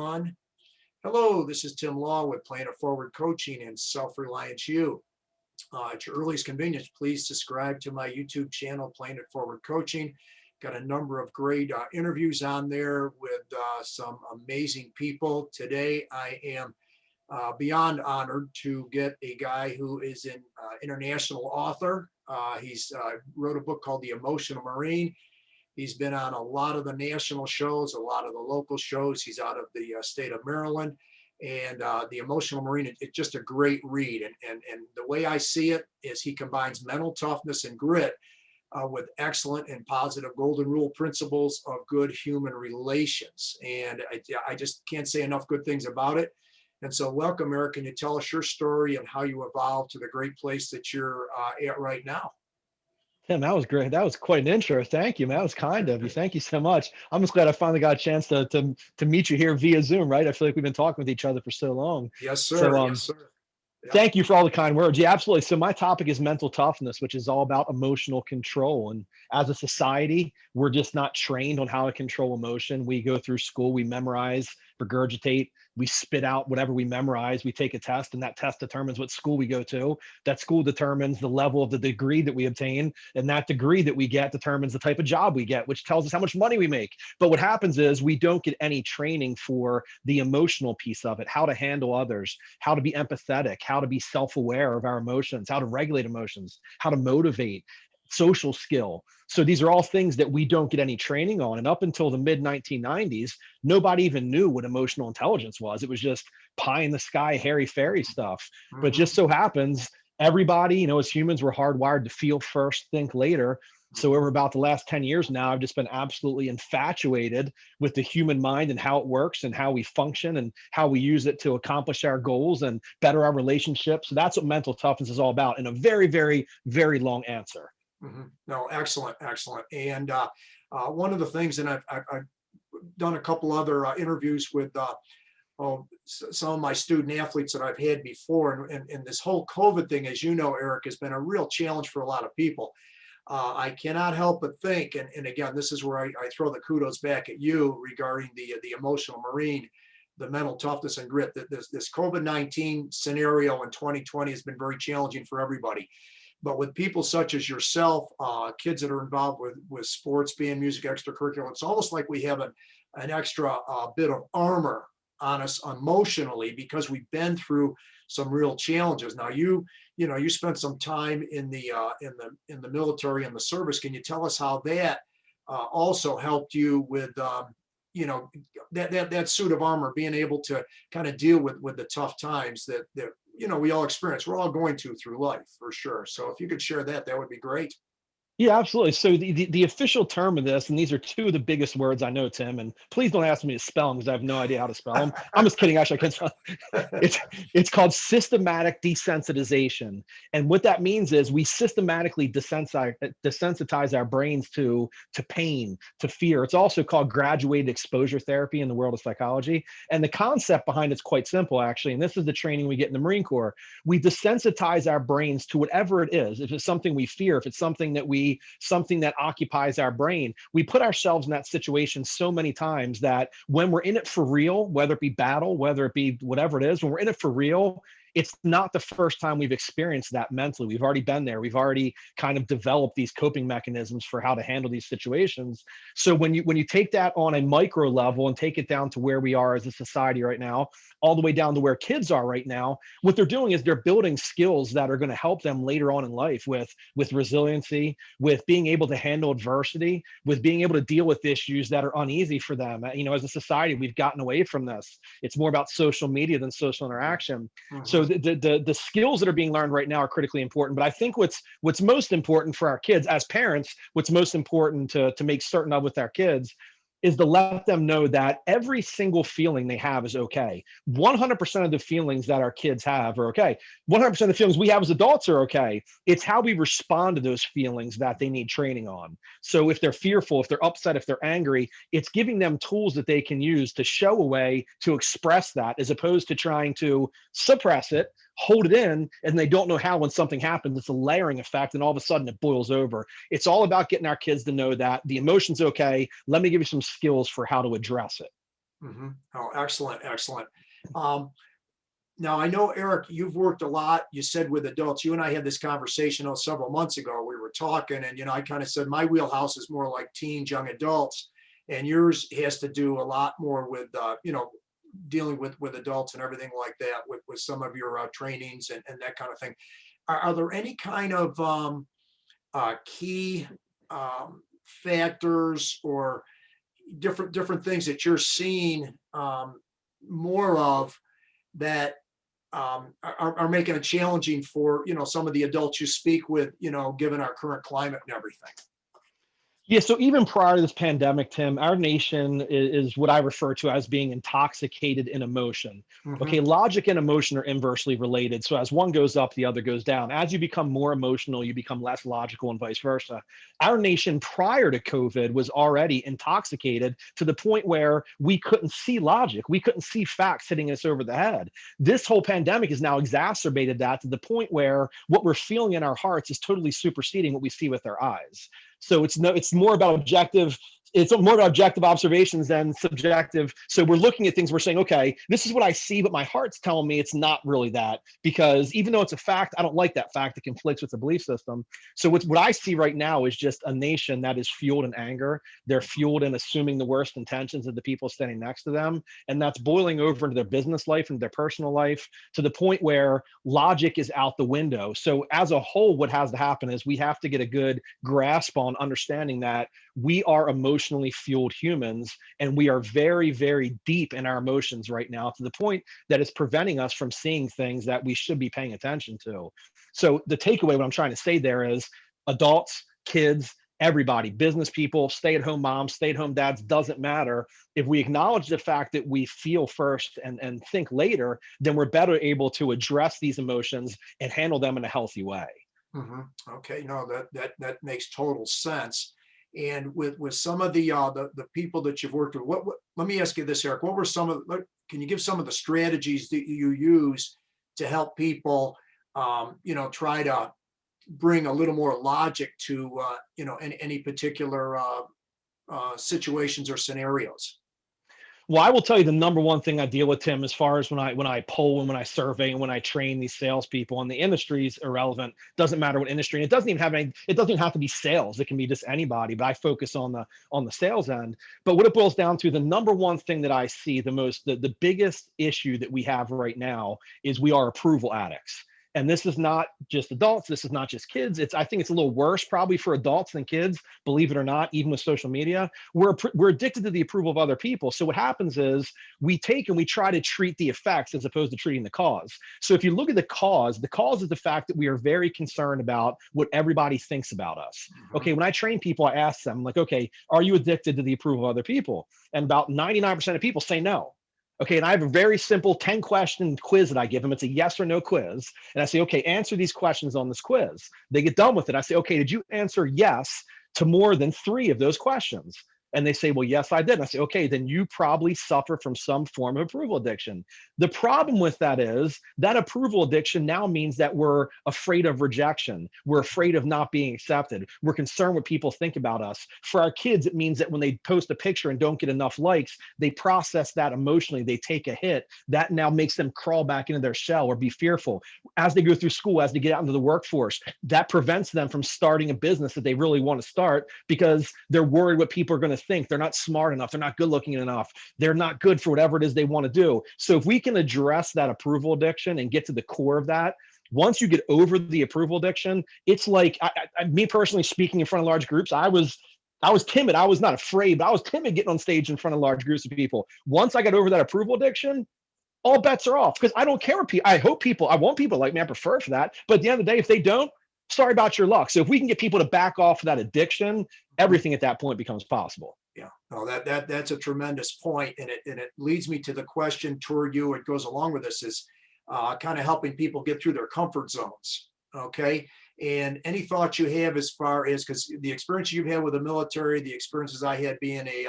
on. Hello, this is Tim Law with Plan It Forward Coaching and Self-Reliance You. At your earliest convenience, please subscribe to my YouTube channel, Plan It Forward Coaching. Got a number of great interviews on there with some amazing people. Today, I am beyond honored to get a guy who is an international author. He's wrote a book called The Emotional Marine. He's been on a lot of the national shows, a lot of the local shows. He's out of the state of Maryland. And The Emotional Marine, it's just a great read. And the way I see it is he combines mental toughness and grit with excellent and positive golden rule principles of good human relations. And I just can't say enough good things about it. And so welcome, Eric. Can you tell us your story and how you evolved to the great place that you're at right now? Tim, that was great. That was quite an intro. Thank you, man. That was kind of you. Thank you so much. I'm just glad I finally got a chance to meet you here via Zoom, right? I feel like we've been talking with each other for so long. Yes, sir. So, yes, sir. Yeah. Thank you for all the kind words. Yeah, absolutely. So my topic is mental toughness, which is all about emotional control. And as a society, we're just not trained on how to control emotion. We go through school, we memorize, regurgitate, we spit out whatever we memorize, we take a test, and that test determines what school we go to. That school determines the level of the degree that we obtain, and that degree that we get determines the type of job we get, which tells us how much money we make. But what happens is we don't get any training for the emotional piece of it, how to handle others, how to be empathetic, how to be self-aware of our emotions, how to regulate emotions, how to motivate, social skill. So these are all things that we don't get any training on. And up until the mid 1990s, nobody even knew what emotional intelligence was. It was just pie in the sky, hairy fairy stuff. But it just so happens everybody, as humans, we're hardwired to feel first, think later. So over about the last 10 years now, I've just been absolutely infatuated with the human mind and how it works and how we function and how we use it to accomplish our goals and better our relationships. So that's what mental toughness is all about in a very, very, very long answer. No, excellent. And one of the things, and I've done a couple other interviews with some of my student athletes that I've had before, and this whole COVID thing, as you know, Eric, has been a real challenge for a lot of people. I cannot help but think, and again, this is where I throw the kudos back at you regarding the emotional marine, the mental toughness and grit. That this COVID-19 scenario in 2020 has been very challenging for everybody. But with people such as yourself, kids that are involved with sports, band, music, extracurricular, it's almost like we have an extra bit of armor on us emotionally because we've been through some real challenges. Now, you spent some time in the military and the service. Can you tell us how that also helped you with that suit of armor, being able to kind of deal with the tough times that we all experience. We're all going through life for sure. So if you could share that would be great. Yeah, absolutely. So the official term of this, and these are two of the biggest words I know, Tim, and please don't ask me to spell them because I have no idea how to spell them. I'm just kidding. Actually, I can't spell. It's called systematic desensitization. And what that means is we systematically desensitize our brains to pain, to fear. It's also called graduated exposure therapy in the world of psychology. And the concept behind it's quite simple, actually. And this is the training we get in the Marine Corps. We desensitize our brains to whatever it is. If it's something we fear, if it's something that occupies our brain, we put ourselves in that situation so many times that when we're in it for real, whether it be battle, whether it be whatever it is, when we're in it for real, it's not the first time we've experienced that mentally. We've already been there. We've already kind of developed these coping mechanisms for how to handle these situations. So when you take that on a micro level and take it down to where we are as a society right now, all the way down to where kids are right now, what they're doing is they're building skills that are going to help them later on in life with resiliency, with being able to handle adversity, with being able to deal with issues that are uneasy for them. As a society, we've gotten away from this. It's more about social media than social interaction. So the skills that are being learned right now are critically important. But I think what's most important for our kids as parents, what's most important to make certain of with our kids is to let them know that every single feeling they have is okay. 100% of the feelings that our kids have are okay. 100% of the feelings we have as adults are okay. It's how we respond to those feelings that they need training on. So if they're fearful, if they're upset, if they're angry, it's giving them tools that they can use to show a way to express that, as opposed to trying to suppress it, hold it in, and they don't know how. When something happens, it's a layering effect, and all of a sudden it boils over. It's all about getting our kids to know that the emotion's okay. Let me give you some skills for how to address it. Oh, excellent, excellent. Um, Now, I know, Eric, you've worked a lot, you said, with adults. You and I had this conversation several months ago. We were talking, and I kind of said my wheelhouse is more like teens, young adults, and yours has to do a lot more with dealing with adults and everything like that, with some of your trainings and that kind of thing. Are there any kind of key factors or different things that you're seeing more of that are making it challenging for some of the adults you speak with, given our current climate and everything? Yeah, so even prior to this pandemic, Tim, our nation is what I refer to as being intoxicated in emotion. Hmm. Okay, logic and emotion are inversely related. So as one goes up, the other goes down. As you become more emotional, you become less logical, and vice versa. Our nation prior to COVID was already intoxicated to the point where we couldn't see logic. We couldn't see facts hitting us over the head. This whole pandemic has now exacerbated that to the point where what we're feeling in our hearts is totally superseding what we see with our eyes. So it's more about objective. It's more about objective observations than subjective. So we're looking at things, we're saying, okay, this is what I see, but my heart's telling me it's not really that, because even though it's a fact, I don't like that fact. It conflicts with the belief system. So what I see right now is just a nation that is fueled in anger. They're fueled in assuming the worst intentions of the people standing next to them. And that's boiling over into their business life and their personal life to the point where logic is out the window. So as a whole, what has to happen is we have to get a good grasp on understanding that we are emotionally fueled humans, and we are very, very deep in our emotions right now to the point that it's preventing us from seeing things that we should be paying attention to. So the takeaway, what I'm trying to say there is adults, kids, everybody, business people, stay-at-home moms, stay-at-home dads, doesn't matter. If we acknowledge the fact that we feel first and think later, then we're better able to address these emotions and handle them in a healthy way. Hmm. Okay, no, that makes total sense. And with some of the people that you've worked with, let me ask you this, Eric. What were can you give some of the strategies that you use to help people, try to bring a little more logic to, any particular situations or scenarios? Well, I will tell you the number one thing I deal with, Tim, as far as when I poll and when I survey and when I train these salespeople, and the industry is irrelevant. Doesn't matter what industry, and it doesn't even have any. It doesn't even have to be sales. It can be just anybody. But I focus on the sales end. But what it boils down to, the number one thing that I see the biggest issue that we have right now is we are approval addicts. And this is not just adults. This is not just kids. I think it's a little worse probably for adults than kids, believe it or not, even with social media. We're addicted to the approval of other people. So what happens is we take and we try to treat the effects as opposed to treating the cause. So if you look at the cause is the fact that we are very concerned about what everybody thinks about us. Mhm. Okay, when I train people, I ask them, like, okay, are you addicted to the approval of other people? And about 99% of people say no. Okay, and I have a very simple 10-question quiz that I give them. It's a yes or no quiz. And I say, okay, answer these questions on this quiz. They get done with it. I say, okay, did you answer yes to more than 3 of those questions? And they say, well, yes, I did. And I say, okay, then you probably suffer from some form of approval addiction. The problem with that is that approval addiction now means that we're afraid of rejection. We're afraid of not being accepted. We're concerned what people think about us. For our kids, it means that when they post a picture and don't get enough likes, they process that emotionally. They take a hit. That now makes them crawl back into their shell or be fearful. As they go through school, as they get out into the workforce, that prevents them from starting a business that they really want to start because they're worried what people are going to think. They're not smart enough. They're not good looking enough. They're not good for whatever it is they want to do. So if we can address that approval addiction and get to the core of that, once you get over the approval addiction, it's like me personally speaking in front of large groups, I was timid. I was not afraid, but I was timid getting on stage in front of large groups of people. Once I got over that approval addiction, all bets are off because I don't care. I want people to like me. I prefer for that. But at the end of the day, if they don't, sorry about your luck. So if we can get people to back off of that addiction, everything at that point becomes possible. Yeah, no, that's a tremendous point, and it leads me to the question toward you. It goes along with this is kind of helping people get through their comfort zones. Okay, and any thoughts you have as far as, because the experience you've had with the military, the experiences I had being a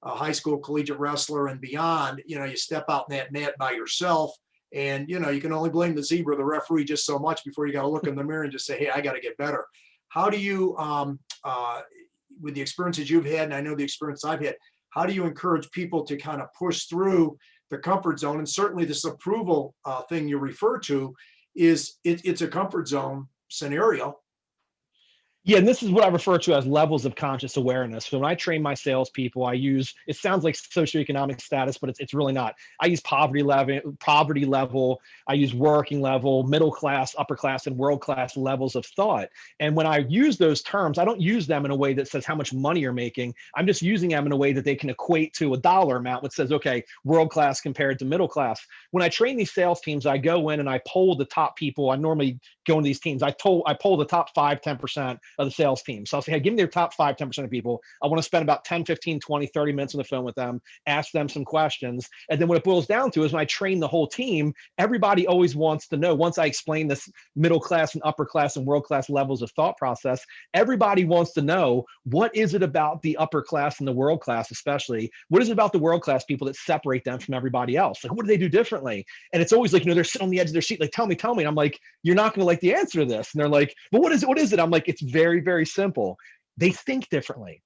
high school collegiate wrestler and beyond, you step out in that mat by yourself, and you can only blame the zebra, the referee, just so much before you got to look in the mirror and just say, hey, I got to get better. How do you with the experiences you've had, and I know the experience I've had, how do you encourage people to kind of push through the comfort zone? And certainly this approval thing you refer to it's a comfort zone scenario. Yeah, and this is what I refer to as levels of conscious awareness. So when I train my salespeople, I use, it sounds like socioeconomic status, but it's really not. I use poverty level, I use working level, middle class, upper class, and world class levels of thought. And when I use those terms, I don't use them in a way that says how much money you're making. I'm just using them in a way that they can equate to a dollar amount, which says, okay, world class compared to middle class. When I train these sales teams, I go in and I poll the top people. I normally go into these teams. I poll the top 5, 10% of the sales team. So I'll say, hey, give me their top 5, 10% of people. I want to spend about 10, 15, 20, 30 minutes on the phone with them, ask them some questions. And then what it boils down to is when I train the whole team, everybody always wants to know, once I explain this middle class and upper class and world class levels of thought process, everybody wants to know, what is it about the upper class and the world class, especially, what is it about the world class people that separate them from everybody else? Like, what do they do differently? And it's always like, they're sitting on the edge of their seat, like, tell me. And I'm like, you're not going to like the answer to this. And they're like, but what is it? What is it? I'm like, it's very, very simple. They think differently.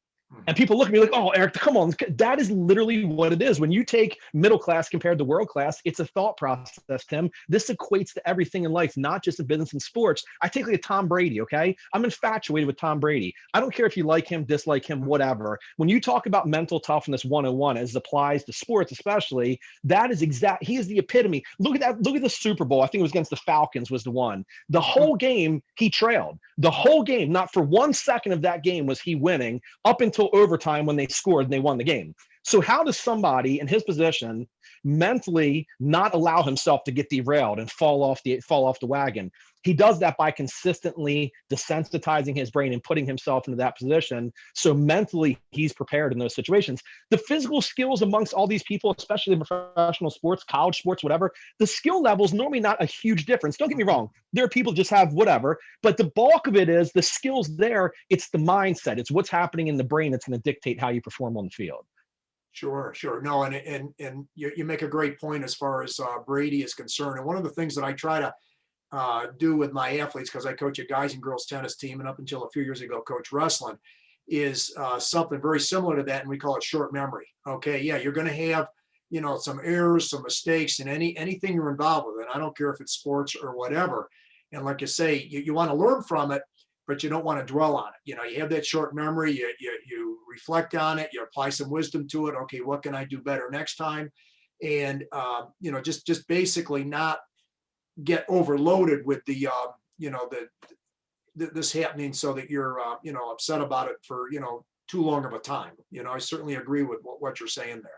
And people look at me like, oh, Eric, come on. That is literally what it is. When you take middle class compared to world class, it's a thought process, Tim. This equates to everything in life, not just in business and sports. I take like a Tom Brady, okay? I'm infatuated with Tom Brady. I don't care if you like him, dislike him, whatever. When you talk about mental toughness 101 as it applies to sports especially, that is exact. He is the epitome. Look at that. Look at the Super Bowl. I think it was against the Falcons was the one. The whole game, he trailed. The whole game, not for 1 second of that game was he winning up until overtime when they scored and they won the game. So how does somebody in his position mentally not allow himself to get derailed and fall off the wagon? He does that by consistently desensitizing his brain and putting himself into that position. So mentally, he's prepared in those situations. The physical skills amongst all these people, especially in professional sports, college sports, whatever, the skill level is normally not a huge difference. Don't get me wrong. There are people just have whatever, but the bulk of it is the skills there. It's the mindset. It's what's happening in the brain that's going to dictate how you perform on the field. Sure. No, and you make a great point as far as Brady is concerned. And one of the things that I try to do with my athletes, because I coach a guys and girls tennis team, and up until a few years ago, coach wrestling, is something very similar to that, and we call it short memory. Okay, yeah, you're going to have some errors, some mistakes, and anything you're involved with, and I don't care if it's sports or whatever. And like you say, you want to learn from it, but you don't want to dwell on it. You have that short memory. You reflect on it. You apply some wisdom to it. Okay, what can I do better next time? And just basically not get overloaded with this happening, so that you're upset about it for too long of a time. I certainly agree with what you're saying there.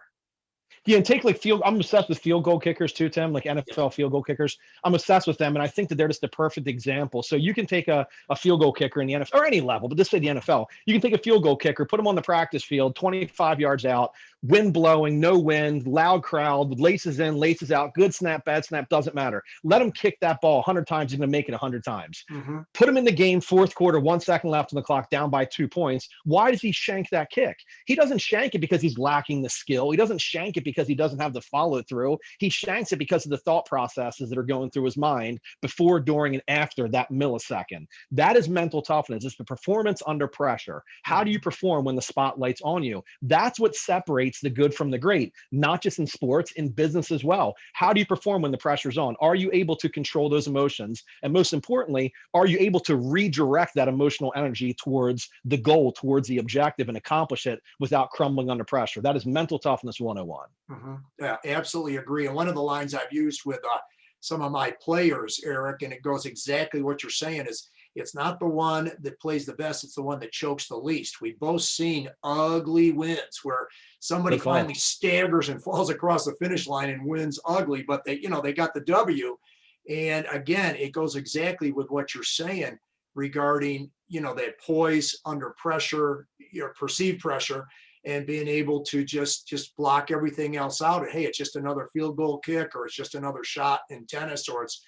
Yeah, and take like I'm obsessed with field goal kickers too, Tim, like NFL field goal kickers. I'm obsessed with them. And I think that they're just the perfect example. So you can take a field goal kicker in the NFL or any level, but just say the NFL. You can take a field goal kicker, put them on the practice field, 25 yards out, wind blowing, no wind, loud crowd, laces in, laces out, good snap, bad snap, doesn't matter. Let them kick that ball 100 times. You're going to make it 100 times. Mm-hmm. Put him in the game, fourth quarter, 1 second left on the clock, down by 2 points. Why does he shank that kick? He doesn't shank it because he's lacking the skill. He doesn't shank it because he doesn't have the follow through. He shanks it because of the thought processes that are going through his mind before, during, and after that millisecond. That is mental toughness. It's the performance under pressure. How do you perform when the spotlight's on you? That's what separates the good from the great, not just in sports, in business as well. How do you perform when the pressure's on? Are you able to control those emotions? And most importantly, are you able to redirect that emotional energy towards the goal, towards the objective, and accomplish it without crumbling under pressure? That is mental toughness 101. Mm-hmm. Yeah, absolutely agree. And one of the lines I've used with some of my players, Eric, and it goes exactly what you're saying, is it's not the one that plays the best, it's the one that chokes the least. We've both seen ugly wins where somebody finally staggers and falls across the finish line and wins ugly, but they got the W. And again, it goes exactly with what you're saying regarding, that poise under pressure, perceived pressure, and being able to just block everything else out. Hey, it's just another field goal kick, or it's just another shot in tennis, or it's,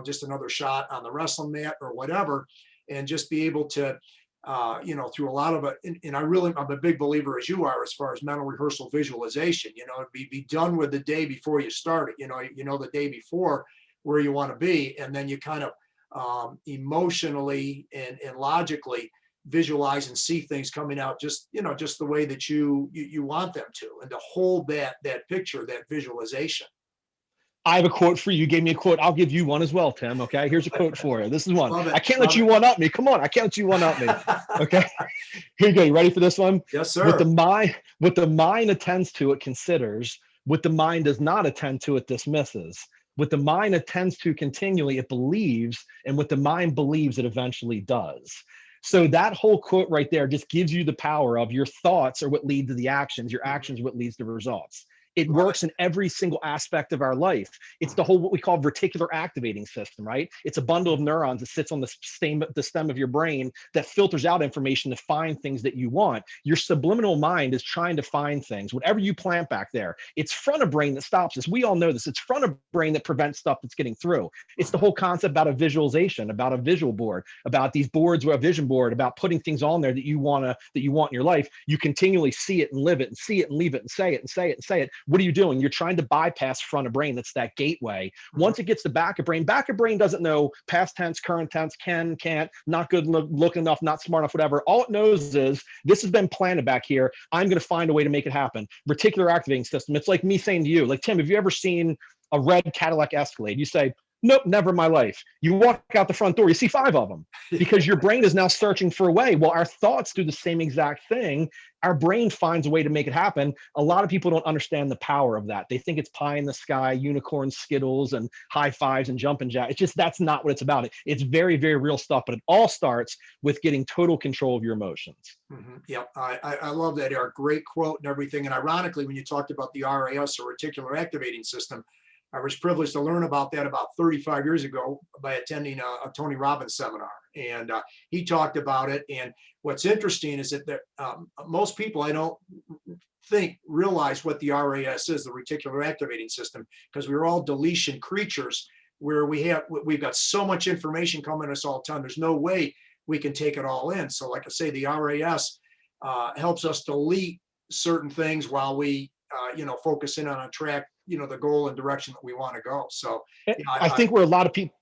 just another shot on the wrestling mat or whatever. And just be able to, through a lot of it. And I'm a big believer, as you are, as far as mental rehearsal visualization, be done with the day before you start it, the day before where you want to be. And then you kind of emotionally and logically visualize and see things coming out just, just the way that you want them to, and to hold that picture, that visualization. I have a quote for you. You gave me a quote. I'll give you one as well, Tim. Okay. Here's a quote for you. This is one. Love it. I can't let you one up me. Come on. I can't let you one up me. Okay. Here you go. You ready for this one? Yes, sir. What the mind attends to, it considers. What the mind does not attend to, it dismisses. What the mind attends to continually, it believes. And what the mind believes, it eventually does. So that whole quote right there just gives you the power of your thoughts are what lead to the actions. Your actions what leads to results. It works in every single aspect of our life. It's the whole, what we call reticular activating system, right? It's a bundle of neurons that sits on the stem of your brain that filters out information to find things that you want. Your subliminal mind is trying to find things. Whatever you plant back there, it's front of brain that stops us. We all know this. It's front of brain that prevents stuff that's getting through. It's the whole concept about a visualization, about a visual board, about these boards with a vision board, about putting things on there that you want in your life. You continually see it and live it and see it and leave it and say it and say it and say it. What are you doing? You're trying to bypass front of brain. That's that gateway. Once it gets to back of brain doesn't know past tense, current tense, can, can't, not good look enough, not smart enough, whatever. All it knows is this has been planted back here. I'm going to find a way to make it happen. Reticular activating system. It's like me saying to you, like, Tim, have you ever seen a red Cadillac Escalade? You say, nope, never in my life. You walk out the front door, you see 5 of them because your brain is now searching for a way. Well, our thoughts do the same exact thing. Our brain finds a way to make it happen. A lot of people don't understand the power of that. They think it's pie in the sky, unicorns, Skittles, and high fives and jumping jacks. It's just, that's not what it's about. It's very, very real stuff, but it all starts with getting total control of your emotions. Yeah, I love that, Eric. Great quote and everything. And ironically, when you talked about the RAS, or reticular activating system, I was privileged to learn about that about 35 years ago by attending a Tony Robbins seminar. And he talked about it. And what's interesting is that most people, I don't think, realize what the RAS is, the reticular activating system, because we're all deletion creatures where we've got so much information coming at us all the time. There's no way we can take it all in. So like I say, the RAS helps us delete certain things while we focus in on a track, the goal and direction that we want to go. So I think where a lot of people,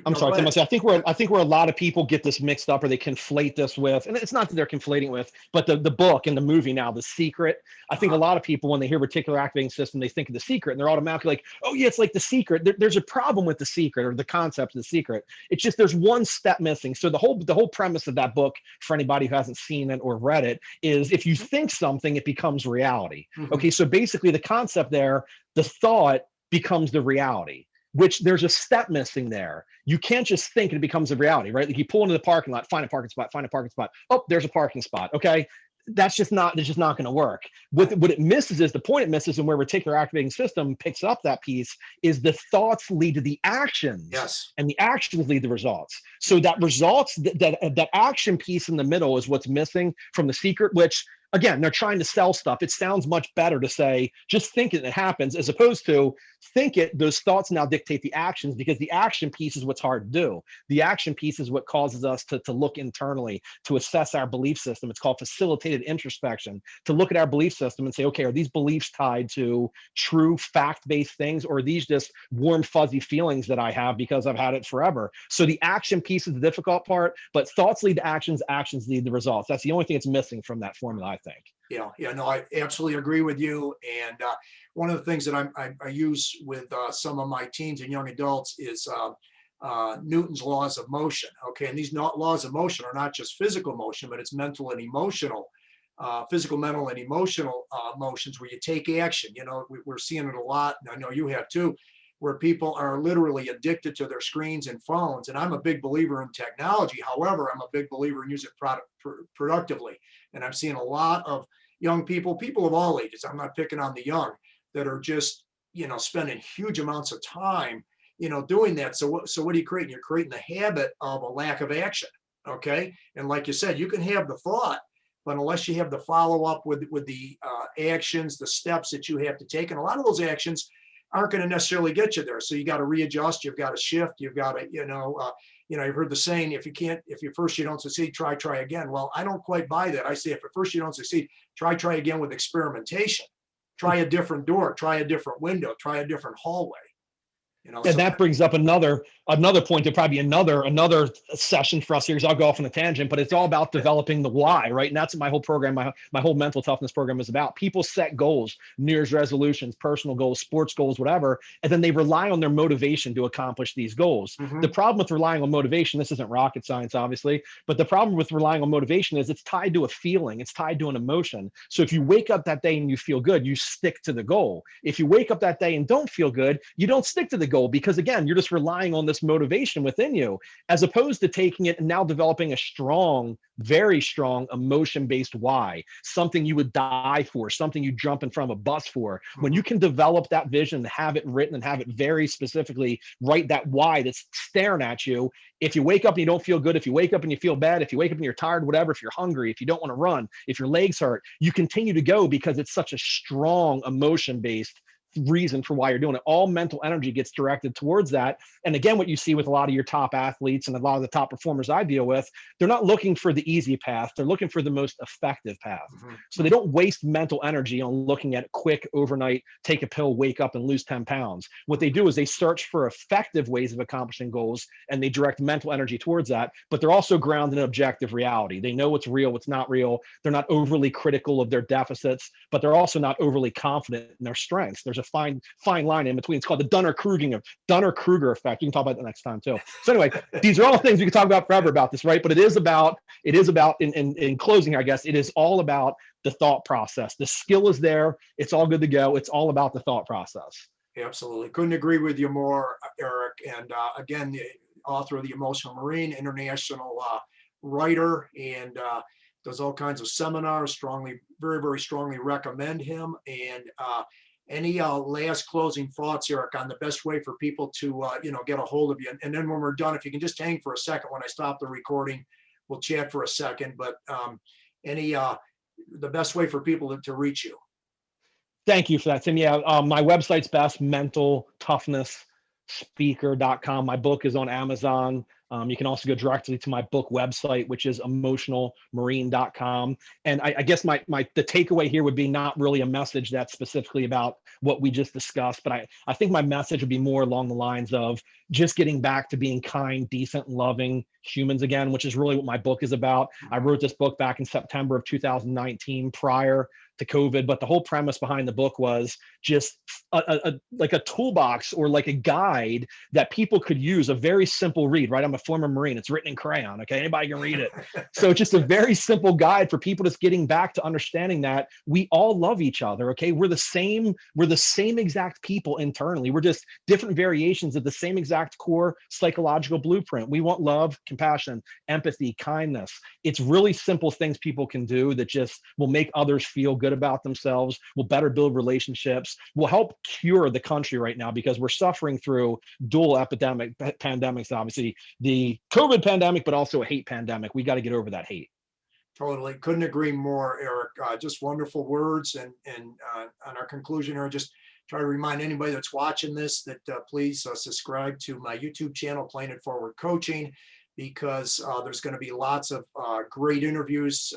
I'm sorry, Tim, I think where a lot of people get this mixed up, or they conflate this with, and it's not that they're conflating with, but the book and the movie now, The Secret. I think a lot of people, when they hear reticular activating system, they think of The Secret, and they're automatically like, oh yeah, it's like The Secret. There's a problem with The Secret, or the concept of The Secret. It's just there's one step missing. So the whole premise of that book, for anybody who hasn't seen it or read it, is if you think something, it becomes reality. Okay, so basically the concept there, the thought becomes the reality, which there's a step missing there. You can't just think and it becomes a reality, right? Like you pull into the parking lot, find a parking spot, find a parking spot. Oh, there's a parking spot. Okay. That's just not going to work. What it misses is, the point it misses, and where reticular activating system picks up that piece, is the thoughts lead to the actions. Yes. And the actions lead to results. So that results, that action piece in the middle is what's missing from The Secret, which, again, they're trying to sell stuff. It sounds much better to say, just think it and it happens, as opposed to think it, those thoughts now dictate the actions, because the action piece is what's hard to do. The action piece is what causes us to look internally, to assess our belief system. It's called facilitated introspection, to look at our belief system and say, okay, are these beliefs tied to true fact-based things, or are these just warm, fuzzy feelings that I have because I've had it forever? So the action piece is the difficult part, but thoughts lead to actions, actions lead to results. That's the only thing that's missing from that formula, I think. Yeah, no, I absolutely agree with you. And one of the things that I use with some of my teens and young adults is Newton's laws of motion. Okay, and these laws of motion are not just physical motion, but it's mental and emotional, physical, mental, and emotional motions where you take action. We're seeing it a lot, and I know you have too, where people are literally addicted to their screens and phones. And I'm a big believer in technology. However, I'm a big believer in using it productively. And I'm seeing a lot of young people of all ages, I'm not picking on the young, that are just, spending huge amounts of time, doing that. So what are you creating? You're creating the habit of a lack of action. Okay. And like you said, you can have the thought, but unless you have the follow-up with the actions, the steps that you have to take, and a lot of those actions aren't going to necessarily get you there. So you got to readjust, you've got to shift, you've got to, you've heard the saying, if you first you don't succeed, try again. Well, I don't quite buy that. I say, if at first you don't succeed, try again with experimentation. Try a different door, try a different window, try a different hallway. And So that brings up another point to probably another session for us here, because I'll go off on a tangent, but it's all about developing the why, right? And that's what my whole program, my whole mental toughness program is about. People set goals, New Year's resolutions, personal goals, sports goals, whatever, and then they rely on their motivation to accomplish these goals. mhm, The problem with relying on motivation, this isn't rocket science, obviously, but the problem with relying on motivation is it's tied to a feeling, it's tied to an emotion. So if you wake up that day and you feel good, you stick to the goal. If you wake up that day and don't feel good, you don't stick to the goal, because again, you're just relying on this motivation within you, as opposed to taking it and now developing a strong, very strong emotion-based why, something you would die for, something you jump in front of a bus for. When you mhm. can develop that vision, have it written and have it very specifically write that why that's staring at you. If you wake up and you don't feel good, if you wake up and you feel bad, if you wake up and you're tired, whatever, if you're hungry, if you don't want to run, if your legs hurt, you continue to go because it's such a strong emotion-based reason for why you're doing it. All mental energy gets directed towards that. And again, what you see with a lot of your top athletes and a lot of the top performers I deal with, they're not looking for the easy path. They're looking for the most effective path. Mhm, So they don't waste mental energy on looking at quick overnight, take a pill, wake up and lose 10 pounds. What they do is they search for effective ways of accomplishing goals and they direct mental energy towards that. But they're also grounded in objective reality. They know what's real, what's not real. They're not overly critical of their deficits, but they're also not overly confident in their strengths. There's a fine line in between. It's called the Dunner-Kruger effect. You can talk about that next time too. So anyway, these are all things we can talk about forever about this, right? But it is about in closing, I guess, it is all about the thought process. The skill is there. It's all good to go. It's all about the thought process. absolutely. Couldn't agree with you more, Eric. And again, the author of The Emotional Marine, international writer, and does all kinds of seminars. Strongly, very, very strongly recommend him. And any last closing thoughts, Eric, on the best way for people to get a hold of you? And then when we're done, if you can just hang for a second when I stop the recording, we'll chat for a second. But any the best way for people to reach you? Thank you for that, Tim. Yeah, my website's best, mentaltoughnessspeaker.com. My book is on Amazon. You can also go directly to my book website, which is emotionalmarine.com. And I guess the takeaway here would be not really a message that's specifically about what we just discussed, but I think my message would be more along the lines of just getting back to being kind, decent, loving humans again, which is really what my book is about. I wrote this book back in September of 2019, prior to COVID, but the whole premise behind the book was just like a toolbox or like a guide that people could use, a very simple read, right? I'm a former Marine. It's written in crayon. Okay. Anybody can read it. So it's just a very simple guide for people just getting back to understanding that we all love each other. Okay. We're the same exact people internally. We're just different variations of the same exact core psychological blueprint. We want love, compassion, empathy, kindness. It's really simple things people can do that just will make others feel good about themselves, will better build relationships, will help cure the country right now, because we're suffering through dual pandemics, obviously the COVID pandemic, but also a hate pandemic. We got to get over that hate. Totally. Couldn't agree more, Eric. Just wonderful words. And on our conclusion here, just try to remind anybody that's watching this that please subscribe to my YouTube channel, Playing It Forward Coaching, because there's going to be lots of great interviews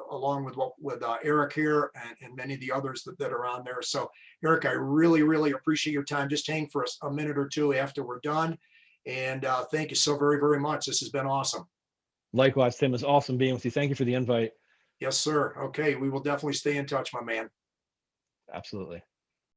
along with Eric here and many of the others that are on there. So, Eric, I really, really appreciate your time. Just hang for a minute or two after we're done. And thank you so very, very much. This has been awesome. Likewise, Tim, it's awesome being with you. Thank you for the invite. Yes, sir. Okay, we will definitely stay in touch, my man. Absolutely.